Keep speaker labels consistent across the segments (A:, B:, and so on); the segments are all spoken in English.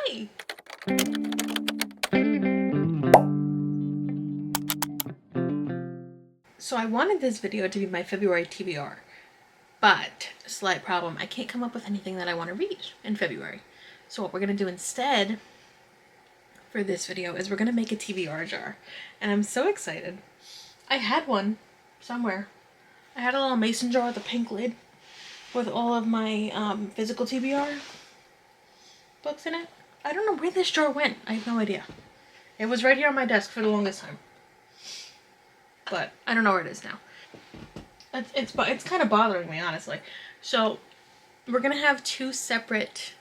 A: Hi! So I wanted this video to be my February TBR, but slight problem, I can't come up with anything that I want to read in February. So what we're going to do instead for this video is we're going to make a TBR jar. And I'm so excited. I had one somewhere. I had a little mason jar with a pink lid with all of my physical TBR books in it. I don't know where this jar went. I have no idea. It was right here on my desk for the longest time. But I don't know where it is now. It's kind of bothering me, honestly. So we're gonna have two separate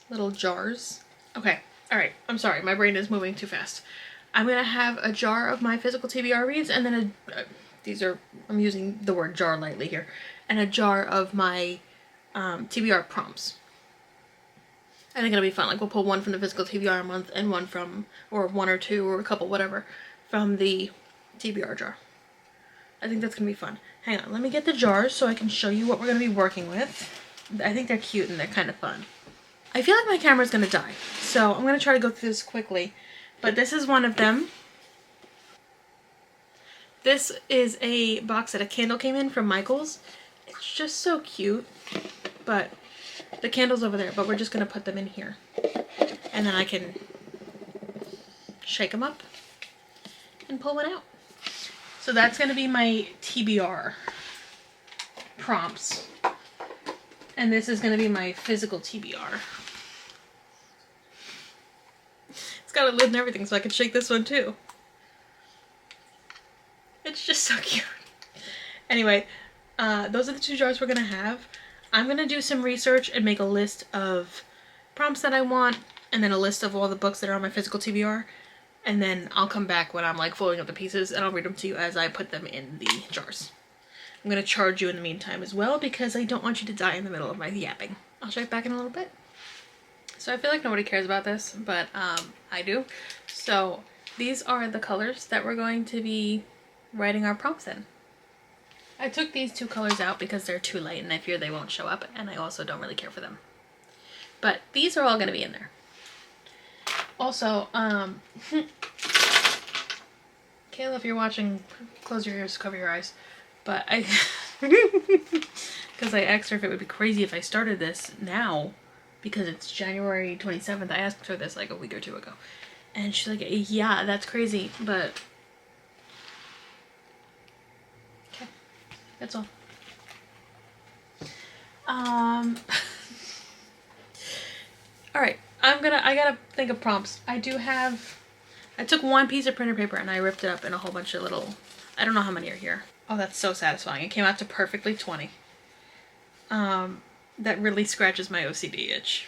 A: little jars. Okay, all right. I'm sorry, my brain is moving too fast. I'm gonna have a jar of my physical TBR reads, and then I'm using the word jar lightly here, and a jar of my TBR prompts. I think it'll be fun. Like, we'll pull one from the physical TBR a month and one from, or one or two or a couple, whatever, from the TBR jar. I think that's gonna be fun. Hang on, let me get the jars so I can show you what we're gonna be working with. I think they're cute and they're kind of fun. I feel like my camera's gonna die, so I'm gonna try to go through this quickly. But this is one of them. This is a box that a candle came in from Michael's. It's just so cute, but the candle's over there, but we're just gonna put them in here. And then I can shake them up and pull one out. So that's gonna be my TBR prompts. And this is gonna be my physical TBR. It's got a lid and everything, so I can shake this one too. It's just so cute. Anyway, those are the two jars we're gonna have. I'm gonna do some research and make a list of prompts that I want, and then a list of all the books that are on my physical TBR. And then I'll come back when I'm like folding up the pieces and I'll read them to you as I put them in the jars. I'm gonna charge you in the meantime as well because I don't want you to die in the middle of my yapping. I'll check back in a little bit. So I feel like nobody cares about this, but I do. So these are the colors that we're going to be writing our prompts in. I took these two colors out because they're too light and I fear they won't show up, and I also don't really care for them. But these are all gonna be in there. Also, Kayla, if you're watching, close your ears, cover your eyes. But because I asked her if it would be crazy if I started this now, because it's January 27th. I asked her this like a week or two ago. And she's like, yeah, that's crazy, but... Okay, that's all. Alright, I gotta think of prompts. I took one piece of printer paper and I ripped it up in a whole bunch of little, I don't know how many are here. Oh, that's so satisfying. It came out to perfectly 20. That really scratches my OCD itch.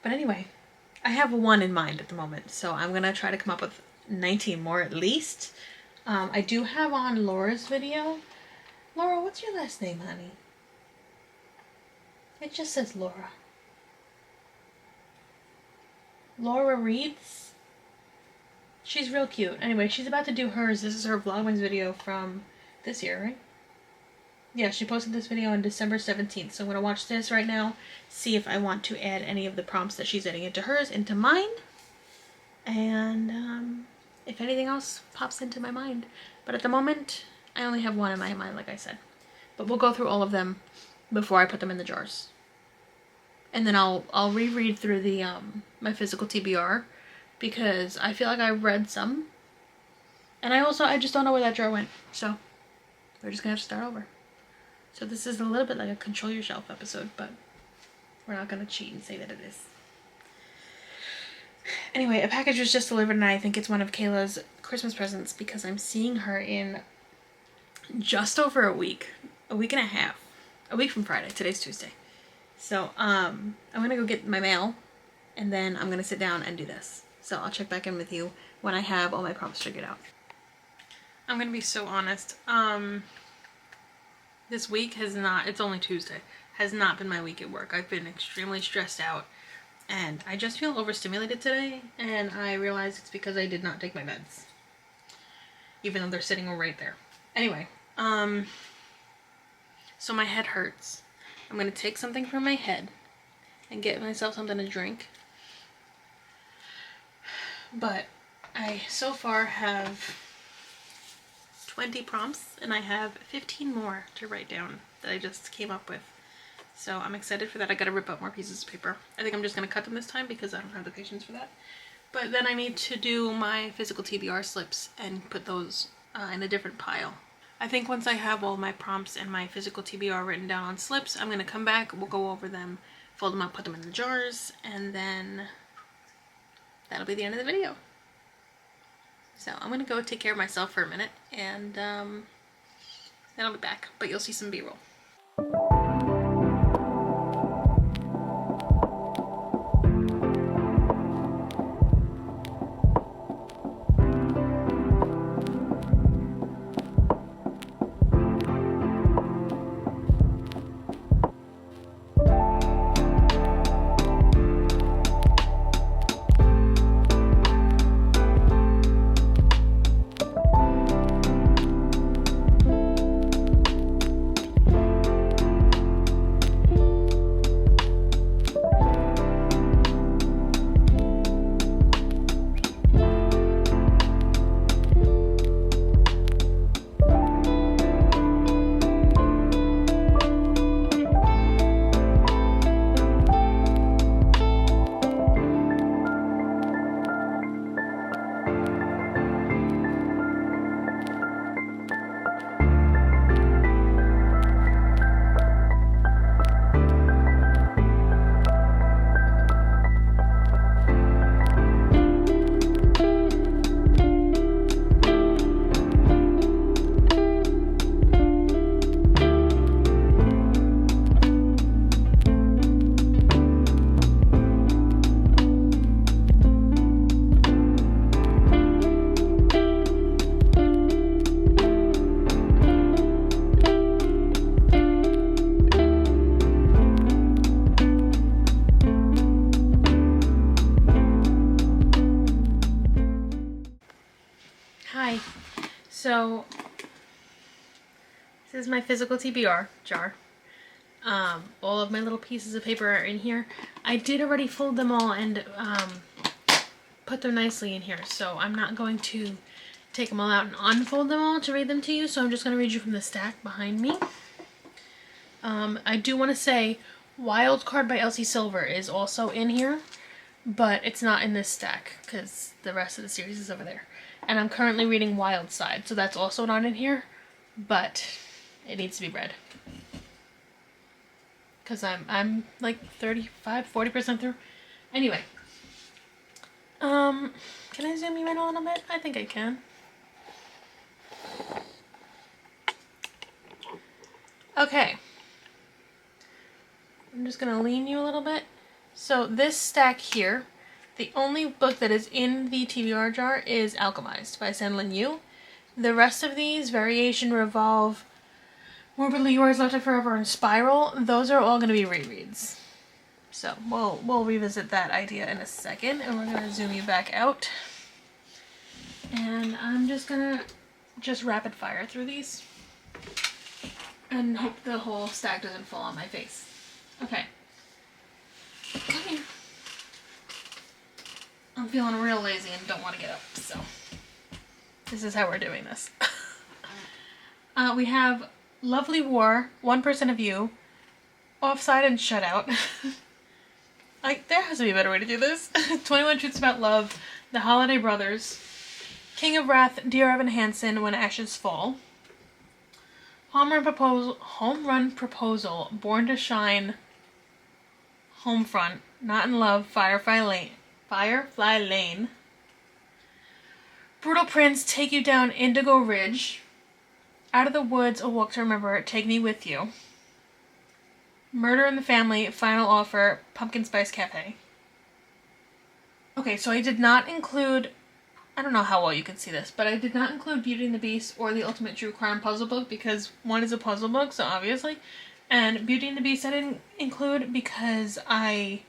A: But anyway, I have one in mind at the moment, so I'm gonna try to come up with 19 more at least. I do have on Laura's video. Laura, what's your last name, honey? It just says Laura. Laura reads. She's real cute. Anyway, she's about to do hers. This is her Vlogmas video from this year, right? Yeah, she posted this video on December 17th. So I'm going to watch this right now, see if I want to add any of the prompts that she's adding into hers into mine. And if anything else pops into my mind. But at the moment, I only have one in my mind, like I said. But we'll go through all of them before I put them in the jars. And then I'll reread through the my physical TBR because I feel like I read some. And I just don't know where that jar went. So we're just gonna have to start over. So this is a little bit like a control your shelf episode, but we're not gonna cheat and say that it is. Anyway, a package was just delivered and I think it's one of Kayla's Christmas presents because I'm seeing her in just over a week and a half. A week from Friday. Today's Tuesday. So, I'm gonna go get my mail, and then I'm gonna sit down and do this. So I'll check back in with you when I have all my prompts figured out. I'm gonna be so honest. This week it's only Tuesday, has not been my week at work. I've been extremely stressed out, and I just feel overstimulated today, and I realize it's because I did not take my meds. Even though they're sitting right there. Anyway, so my head hurts. I'm going to take something from my head and get myself something to drink. But I so far have 20 prompts and I have 15 more to write down that I just came up with. So I'm excited for that. I gotta rip up more pieces of paper. I think I'm just gonna cut them this time because I don't have the patience for that. But then I need to do my physical TBR slips and put those in a different pile. I think once I have all my prompts and my physical TBR written down on slips, I'm gonna come back, we'll go over them, fold them up, put them in the jars, and then that'll be the end of the video. So I'm gonna go take care of myself for a minute, and then I'll be back, but you'll see some B-roll. Hi. So this is my physical TBR jar. All of my little pieces of paper are in here. I did already fold them all and put them nicely in here, so I'm not going to take them all out and unfold them all to read them to you, so I'm just going to read you from the stack behind me. I do want to say Wild Card by Elsie Silver is also in here, but it's not in this stack because the rest of the series is over there. And I'm currently reading Wild Side, so that's also not in here, but it needs to be read. Because I'm like 35-40% through. Anyway. Can I zoom you in a little bit? I think I can. Okay. I'm just going to lean you a little bit. So this stack here, the only book that is in the TBR jar is Alchemized by Senlin Yu. The rest of these, Variation, Revolve, Morbidly Yours, Left It Forever, and Spiral, those are all going to be rereads. So we'll revisit that idea in a second, and we're going to zoom you back out. And I'm just going to rapid fire through these and hope the whole stack doesn't fall on my face. Okay. Come here. I'm feeling real lazy and don't want to get up, so this is how we're doing this. We have Lovely War, 1% of You, Offside and Shutout. There has to be a better way to do this. 21 Truths About Love, The Holiday Brothers, King of Wrath, Dear Evan Hansen, When Ashes Fall, Home Run Proposal, Born to Shine, Homefront, Not in Love, Firefly Lane, Brutal Prince, Take You Down, Indigo Ridge, Out of the Woods, A Walk to Remember, Take Me With You, Murder in the Family, Final Offer, Pumpkin Spice Cafe. Okay, so I did not include, I don't know how well you can see this, but I did not include Beauty and the Beast or the Ultimate True Crime Puzzle Book because one is a puzzle book, so obviously, and Beauty and the Beast I didn't include because I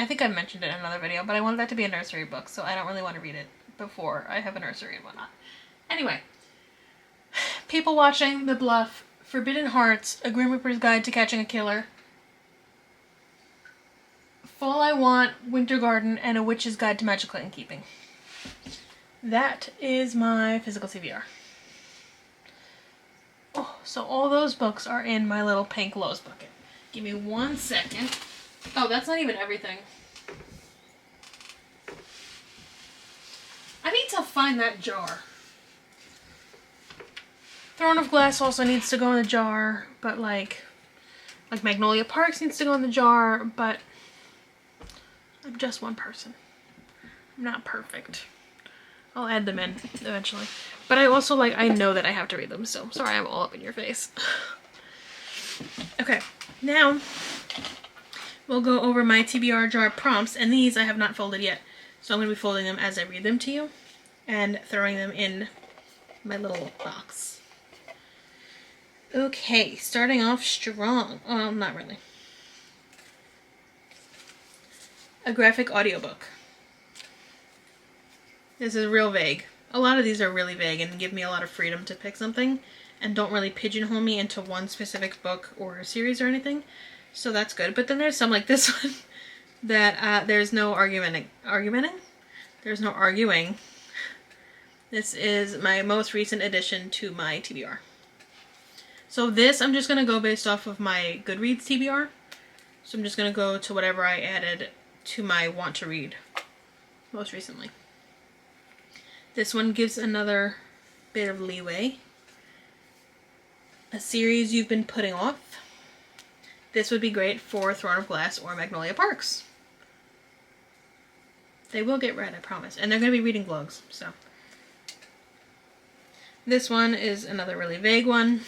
A: think I mentioned it in another video, but I wanted that to be a nursery book, so I don't really want to read it before I have a nursery and whatnot. Anyway, People Watching, The Bluff, Forbidden Hearts, A Grim Reaper's Guide to Catching a Killer, Fall I Want, Winter Garden, and A Witch's Guide to Magical Innkeeping. That is my physical TBR. Oh, so all those books are in my little pink Lowe's bucket. Give me 1 second. Oh, that's not even everything. I need to find that jar. Throne of Glass also needs to go in the jar, but like Magnolia Parks needs to go in the jar, but I'm just one person. I'm not perfect. I'll add them in eventually. But I also I know that I have to read them, so sorry I'm all up in your face. Okay, now we'll go over my TBR jar prompts, and these I have not folded yet. So I'm going to be folding them as I read them to you and throwing them in my little box. Okay, starting off strong. Oh, not really. A graphic audiobook. This is real vague. A lot of these are really vague and give me a lot of freedom to pick something and don't really pigeonhole me into one specific book or series or anything. So that's good. But then there's some like this one that there's no argumenting. There's no arguing. This is my most recent addition to my TBR. So this, I'm just going to go based off of my Goodreads TBR. So I'm just going to go to whatever I added to my want to read most recently. This one gives another bit of leeway. A series you've been putting off. This would be great for Throne of Glass or Magnolia Parks. They will get read, I promise. And they're going to be reading vlogs, so. This one is another really vague one.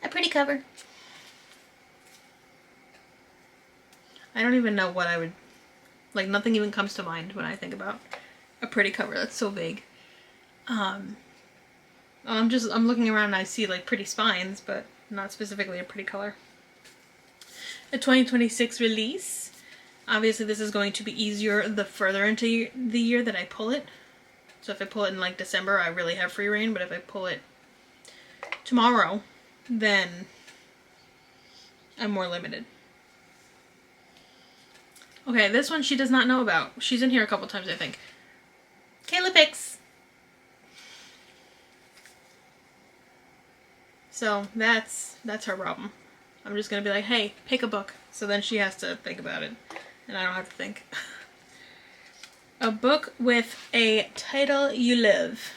A: A pretty cover. I don't even know what I would... nothing even comes to mind when I think about a pretty cover. That's so vague. I'm looking around and I see pretty spines, but not specifically a pretty color. A 2026 release. Obviously this is going to be easier the further into the year that I pull it. So if I pull it in December, I really have free reign, but if I pull it tomorrow, then I'm more limited. Okay, this one she does not know about. She's in here a couple times, I think. Kayla picks. So that's her problem. I'm just gonna be like, hey, pick a book. So then she has to think about it, and I don't have to think. A book with a title you love.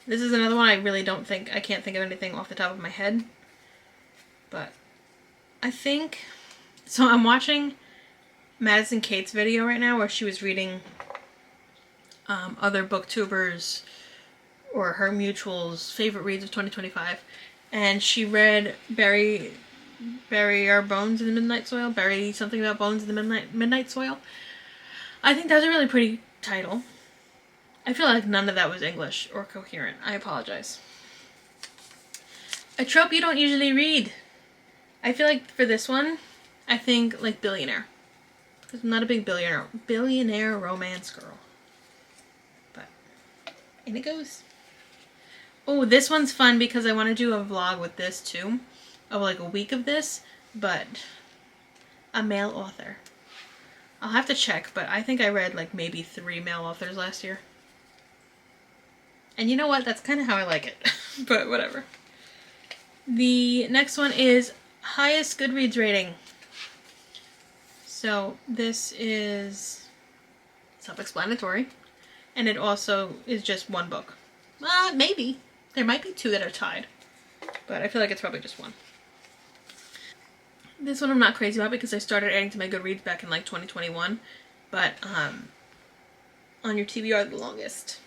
A: This is another one I really I can't think of anything off the top of my head. But I think, so I'm watching Madison Kate's video right now where she was reading other booktubers or her mutuals' favorite reads of 2025. And she read Bury Our Bones in the Midnight Soil. Bury something about bones in the midnight soil. I think that's a really pretty title. I feel like none of that was English or coherent. I apologize. A trope you don't usually read. I feel like for this one, I think billionaire. Because I'm not a big billionaire romance girl. But in it goes. Oh, this one's fun because I want to do a vlog with this too. Of a week of this, but a male author. I'll have to check, but I think I read maybe 3 male authors last year. And you know what? That's kind of how I like it. But whatever. The next one is highest Goodreads rating. So this is self-explanatory. And it also is just one book. Maybe. There might be 2 that are tied. But I feel like it's probably just one. This one I'm not crazy about because I started adding to my Goodreads back in 2021. But on your TBR the longest.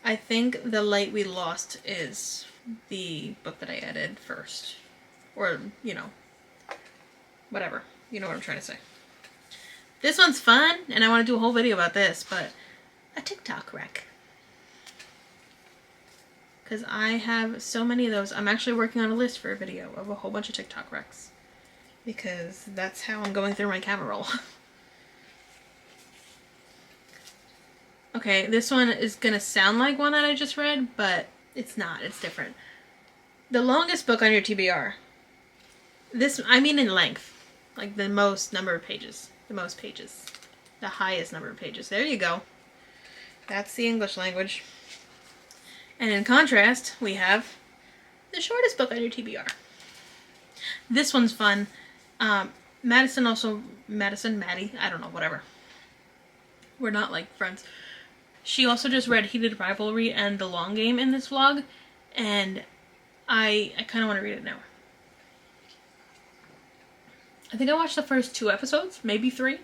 A: I think The Light We Lost is the book that I added first. Or, whatever. You know what I'm trying to say. This one's fun, and I want to do a whole video about this, but a TikTok wreck. Because I have so many of those. I'm actually working on a list for a video of a whole bunch of TikTok wrecks. Because that's how I'm going through my camera roll. Okay, this one is going to sound like one that I just read, but it's not. It's different. The longest book on your TBR. This, I mean in length. Like the most number of pages. The most pages. The highest number of pages. There you go. That's the English language. And in contrast, we have the shortest book on your TBR. This one's fun. Maddie, I don't know, whatever. We're not like friends. She also just read Heated Rivalry and The Long Game in this vlog, and I kind of want to read it now. I think I watched the first 2 episodes, maybe 3.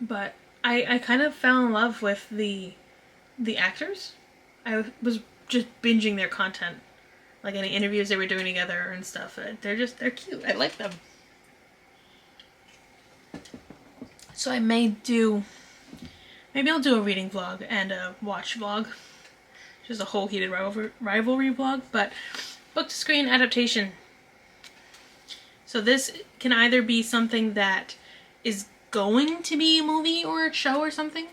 A: But I kind of fell in love with the actors. I was just binging their content, like any interviews they were doing together and stuff. They're cute. I like them. So maybe I'll do a reading vlog and a watch vlog. Just a whole Heated Rivalry vlog, but book to screen adaptation. So this can either be something that is going to be a movie or a show or something,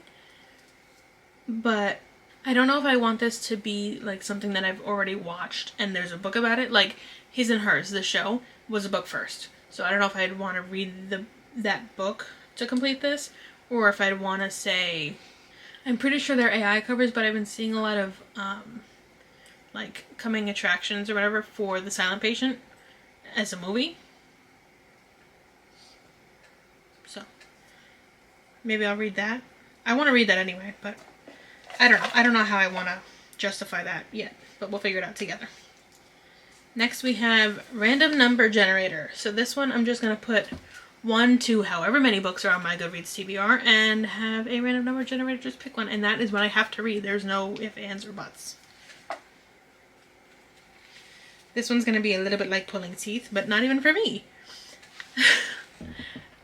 A: but I don't know if I want this to be like something that I've already watched and there's a book about it. Like His and Hers, the show, was a book first. So I don't know if I'd want to read that book to complete this, or if I'd want to say, I'm pretty sure they're AI covers, but I've been seeing a lot of like coming attractions or whatever for The Silent Patient as a movie. So maybe I'll read that. I want to read that anyway, but I don't know. I don't know how I want to justify that yet, but we'll figure it out together. Next we have Random Number Generator. So this one I'm just going to put 1 to however many books are on my Goodreads TBR and have a random number generator just pick one, and that is what I have to read. There's no ifs, ands, or buts. This one's going to be a little bit like pulling teeth, but not even for me.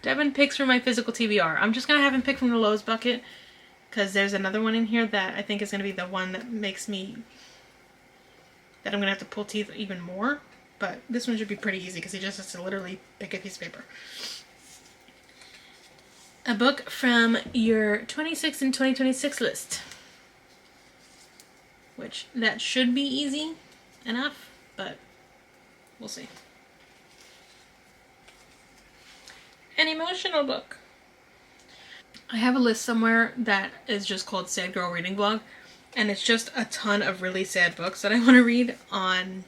A: Devin picks for my physical TBR. I'm just going to have him pick from the Lowe's bucket, because there's another one in here that I think is going to be the one that makes me, that I'm going to have to pull teeth even more. But this one should be pretty easy because he just has to literally pick a piece of paper. A book from your 26 and 2026 list. Which, that should be easy enough, but we'll see. An emotional book. I have a list somewhere that is just called Sad Girl Reading Vlog, and it's just a ton of really sad books that I want to read on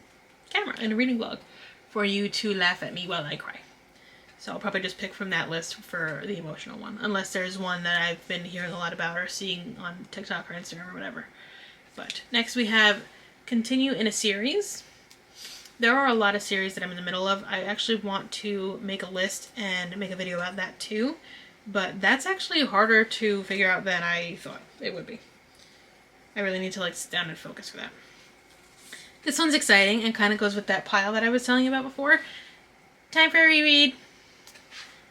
A: camera in a reading vlog for you to laugh at me while I cry. So I'll probably just pick from that list for the emotional one, unless there's one that I've been hearing a lot about or seeing on TikTok or Instagram or whatever. But next we have Continue in a Series. There are a lot of series that I'm in the middle of. I actually want to make a list and make a video about that too, but that's actually harder to figure out than I thought it would be. I really need to like sit down and focus for that. This one's exciting and kind of goes with that pile that I was telling you about before. Time for a reread.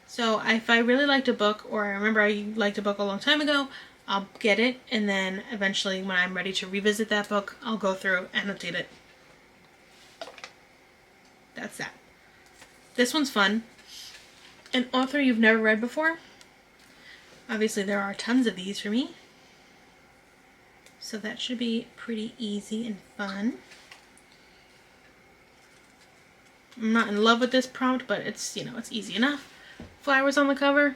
A: So if I really liked a book, or I remember I liked a book a long time ago, I'll get it, and then eventually when I'm ready to revisit that book, I'll go through and annotate it. That's that. This one's fun. An author you've never read before. Obviously there are tons of these for me, so that should be pretty easy and fun. I'm not in love with this prompt, but it's, you know, it's easy enough. Flowers on the cover.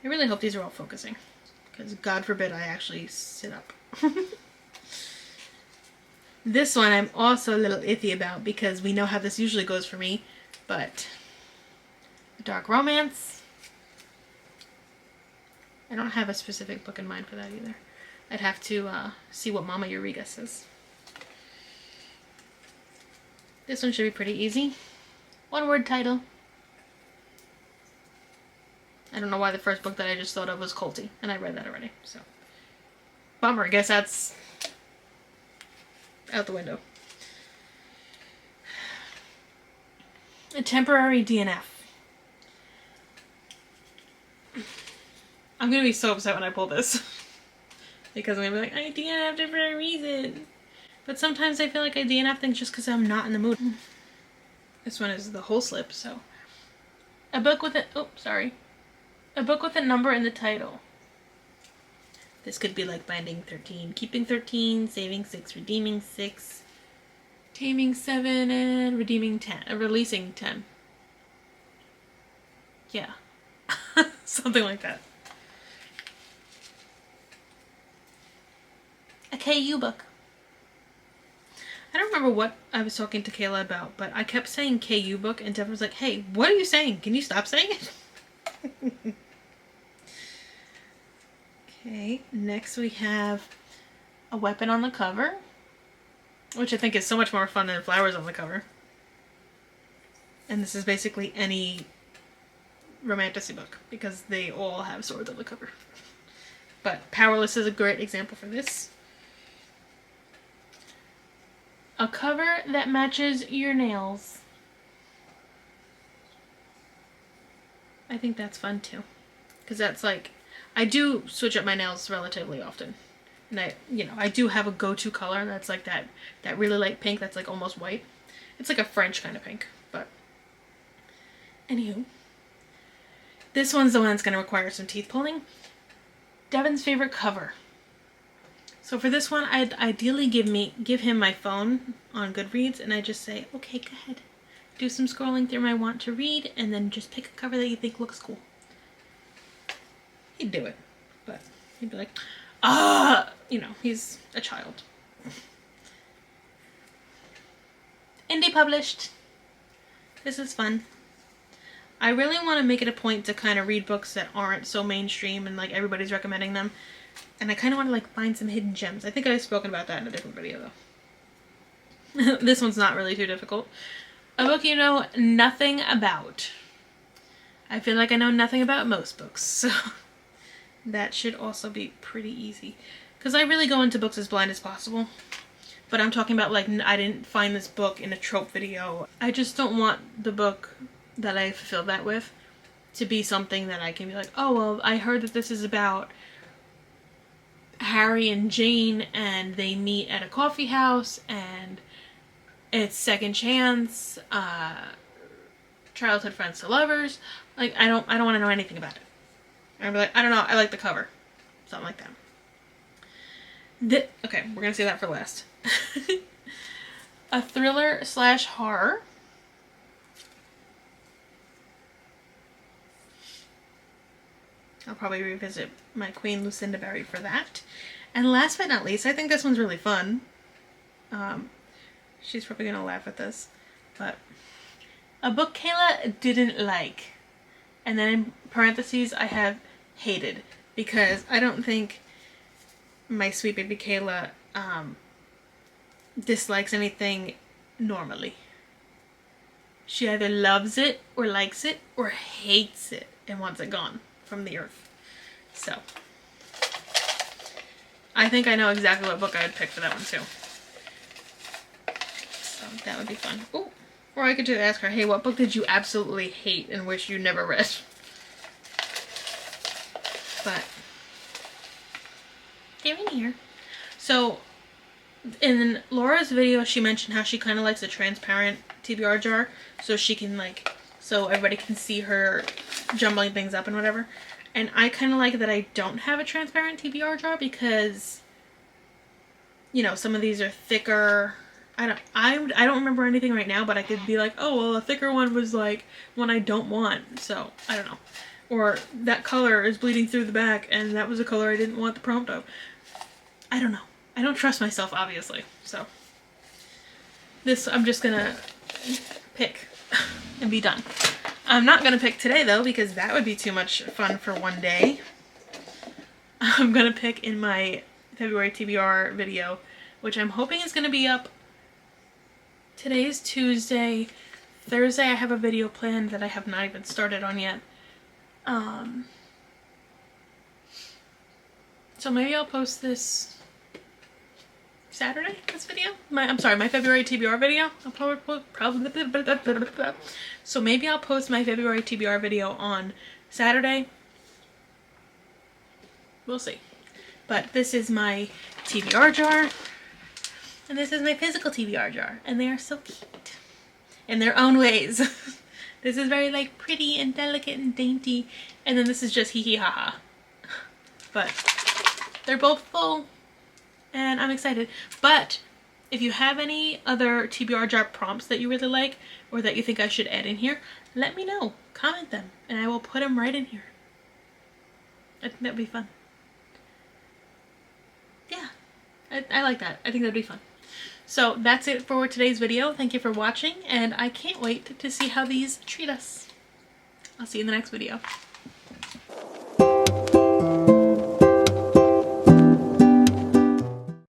A: I really hope these are all focusing, because God forbid I actually sit up. This one I'm also a little iffy about, because we know how this usually goes for me, but a dark romance. I don't have a specific book in mind for that either. I'd have to see what Mama Eureka says. This one should be pretty easy. One-word title. I don't know why the first book that I just thought of was Colty, and I read that already, so. Bummer, I guess that's out the window. A temporary DNF. I'm gonna be so upset when I pull this. Because I'm gonna be like, I DNF'd for a reason. But sometimes I feel like I DNF things just because I'm not in the mood. This one is the whole slip, so. A book with a, oh, sorry. A book with a number in the title. This could be like Binding 13, Keeping 13, Saving 6, Redeeming 6. Taming 7 and redeeming 10, releasing 10. Yeah. Something like that. A KU book. I don't remember what I was talking to Kayla about, but I kept saying KU book, and Devin was like, hey, what are you saying? Can you stop saying it? Okay, next we have a weapon on the cover, which I think is so much more fun than flowers on the cover. And this is basically any romantasy book, because they all have swords on the cover. But Powerless is a great example for this. A cover that matches your nails. I think that's fun too. Because that's like, I do switch up my nails relatively often. And I do have a go-to color that's like that really light pink that's like almost white. It's like a French kind of pink, but anywho. This one's the one that's going to require some teeth pulling. Devin's favorite cover. So for this one, I'd ideally give him my phone on Goodreads, and I just say, okay, go ahead. Do some scrolling through my want to read, and then just pick a cover that you think looks cool. He'd do it, but he'd be like, he's a child. Indie published. This is fun. I really want to make it a point to kind of read books that aren't so mainstream and like everybody's recommending them. And I kind of want to like find some hidden gems. I think I've spoken about that in a different video though. This one's not really too difficult. A book you know nothing about. I feel like I know nothing about most books, so that should also be pretty easy. Because I really go into books as blind as possible. But I'm talking about like, I didn't find this book in a trope video. I just don't want the book that I fulfilled that with to be something that I can be like, oh, well, I heard that this is about Harry and Jane and they meet at a coffee house and it's second chance, childhood friends to lovers. Like, I don't want to know anything about it. I'd be like, I don't know, I like the cover. Something like that. Okay, we're gonna say that for last. A thriller/horror. I'll probably revisit my Queen Lucinda Berry for that. And last but not least, I think this one's really fun. She's probably gonna laugh at this, but a book Kayla didn't like. And then in parentheses, I have hated, because I don't think my sweet baby Kayla dislikes anything normally. She either loves it or likes it or hates it and wants it gone from the earth. So I think I know exactly what book I would pick for that one too. So that would be fun. Ooh. Or I could just ask her, hey, what book did you absolutely hate and wish you never read? But they're in here. So in Laura's video, she mentioned how she kind of likes a transparent TBR jar, so she can like, so everybody can see her jumbling things up and whatever. And I kind of like that I don't have a transparent TBR jar because, you know, some of these are thicker. I don't remember anything right now, but I could be like, oh, well, a thicker one was like one I don't want, so I don't know. Or that color is bleeding through the back and that was a color I didn't want the prompt of. I don't know. I don't trust myself, obviously, so this I'm just gonna pick and be done. I'm not gonna pick today though, because that would be too much fun for one day. I'm gonna pick in my February TBR video, which I'm hoping is gonna be up. Today is Tuesday. Thursday I have a video planned that I have not even started on yet. So maybe I'll post this Saturday, this video? My February TBR video. I'll probably so maybe I'll post my February TBR video on Saturday. We'll see. But this is my TBR jar. And this is my physical TBR jar. And they are so cute. In their own ways. This is very like pretty and delicate and dainty. And then this is just hee hee ha ha. But they're both full. And I'm excited. But If you have any other TBR jar prompts that you really like or that you think I should add in here, let me know. Comment them and I will put them right in here. I think that'd be fun. Yeah, I like that. I think that'd be fun. So that's it for today's video. Thank you for watching, and I can't wait to see how these treat us. I'll see you in the next video.